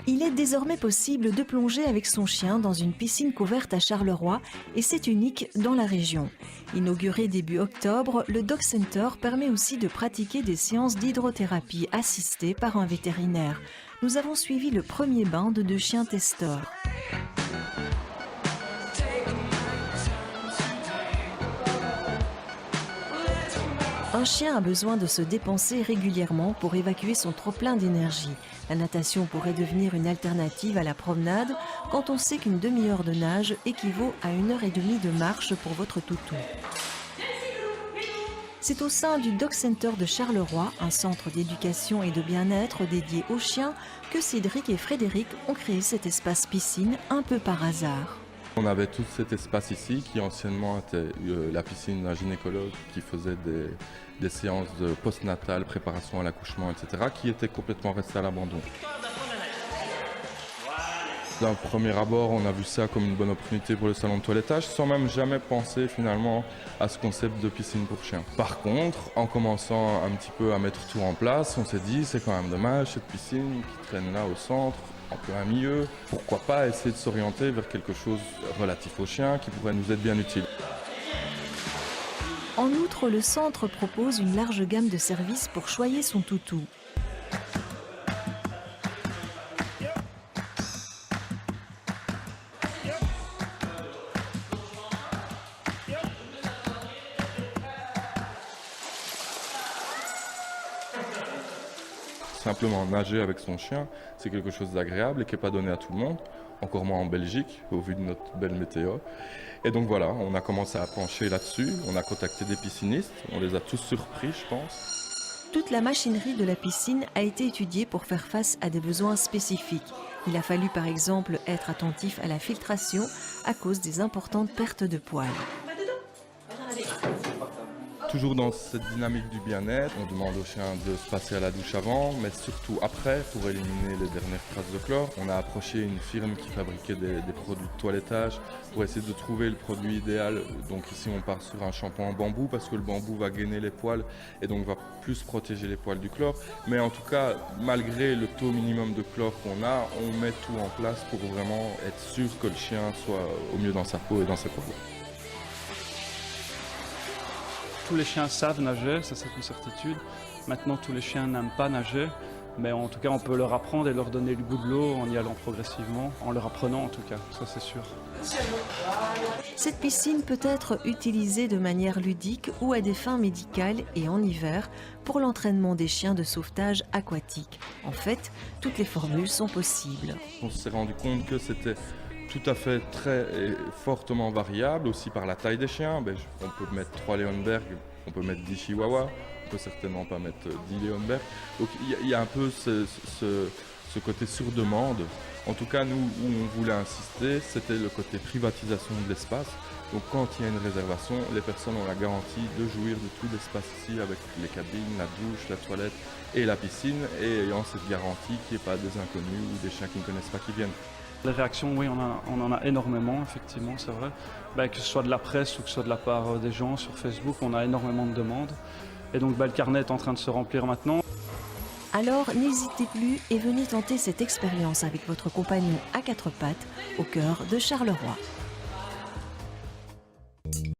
Il est désormais possible de plonger avec son chien dans une piscine couverte à Charleroi et c'est unique dans la région. Inauguré début octobre, le Dog Center permet aussi de pratiquer des séances d'hydrothérapie assistées par un vétérinaire. Nous avons suivi le premier bain de deux chiens testeurs. Un chien a besoin de se dépenser régulièrement pour évacuer son trop-plein d'énergie. La natation pourrait devenir une alternative à la promenade quand on sait qu'une demi-heure de nage équivaut à 1h30 de marche pour votre toutou. C'est au sein du Dog Center de Charleroi, un centre d'éducation et de bien-être dédié aux chiens, que Cédric et Frédéric ont créé cet espace piscine un peu par hasard. On avait tout cet espace ici qui anciennement était la piscine d'un gynécologue qui faisait des séances de postnatal, préparation à l'accouchement, etc., qui était complètement resté à l'abandon. D'un premier abord, on a vu ça comme une bonne opportunité pour le salon de toilettage, sans même jamais penser finalement à ce concept de piscine pour chiens. Par contre, en commençant un petit peu à mettre tout en place, on s'est dit c'est quand même dommage cette piscine qui traîne là au centre, en plein milieu. Pourquoi pas essayer de s'orienter vers quelque chose relatif aux chiens qui pourrait nous être bien utile. En outre, le centre propose une large gamme de services pour choyer son toutou. Simplement nager avec son chien, c'est quelque chose d'agréable et qui n'est pas donné à tout le monde, encore moins en Belgique, au vu de notre belle météo. Et donc voilà, on a commencé à pencher là-dessus, on a contacté des piscinistes, on les a tous surpris, je pense. Toute la machinerie de la piscine a été étudiée pour faire face à des besoins spécifiques. Il a fallu par exemple être attentif à la filtration à cause des importantes pertes de poils. Toujours dans cette dynamique du bien-être, on demande aux chiens de se passer à la douche avant, mais surtout après pour éliminer les dernières traces de chlore. On a approché une firme qui fabriquait des produits de toilettage pour essayer de trouver le produit idéal. Donc ici on part sur un shampoing en bambou parce que le bambou va gainer les poils et donc va plus protéger les poils du chlore. Mais en tout cas, malgré le taux minimum de chlore qu'on a, on met tout en place pour vraiment être sûr que le chien soit au mieux dans sa peau et dans ses poils. Tous les chiens savent nager, ça c'est une certitude. Maintenant, tous les chiens n'aiment pas nager, mais en tout cas, on peut leur apprendre et leur donner le goût de l'eau en y allant progressivement, en leur apprenant en tout cas, ça c'est sûr. Cette piscine peut être utilisée de manière ludique ou à des fins médicales et en hiver pour l'entraînement des chiens de sauvetage aquatique. En fait, toutes les formules sont possibles. On s'est rendu compte que c'était tout à fait très et fortement variable, aussi par la taille des chiens. On peut mettre 3 Leonberg, on peut mettre 10 Chihuahuas, on peut certainement pas mettre 10 Leonberg. Donc il y a un peu ce côté sur demande. En tout cas, nous, où on voulait insister, c'était le côté privatisation de l'espace. Donc quand il y a une réservation, les personnes ont la garantie de jouir de tout l'espace ici avec les cabines, la douche, la toilette et la piscine, et ayant cette garantie qu'il n'y ait pas des inconnus ou des chiens qui ne connaissent pas qui viennent. Les réactions, oui, on en a énormément, effectivement, c'est vrai. Que ce soit de la presse ou que ce soit de la part des gens sur Facebook, on a énormément de demandes. Et donc le carnet est en train de se remplir maintenant. Alors n'hésitez plus et venez tenter cette expérience avec votre compagnon à quatre pattes au cœur de Charleroi.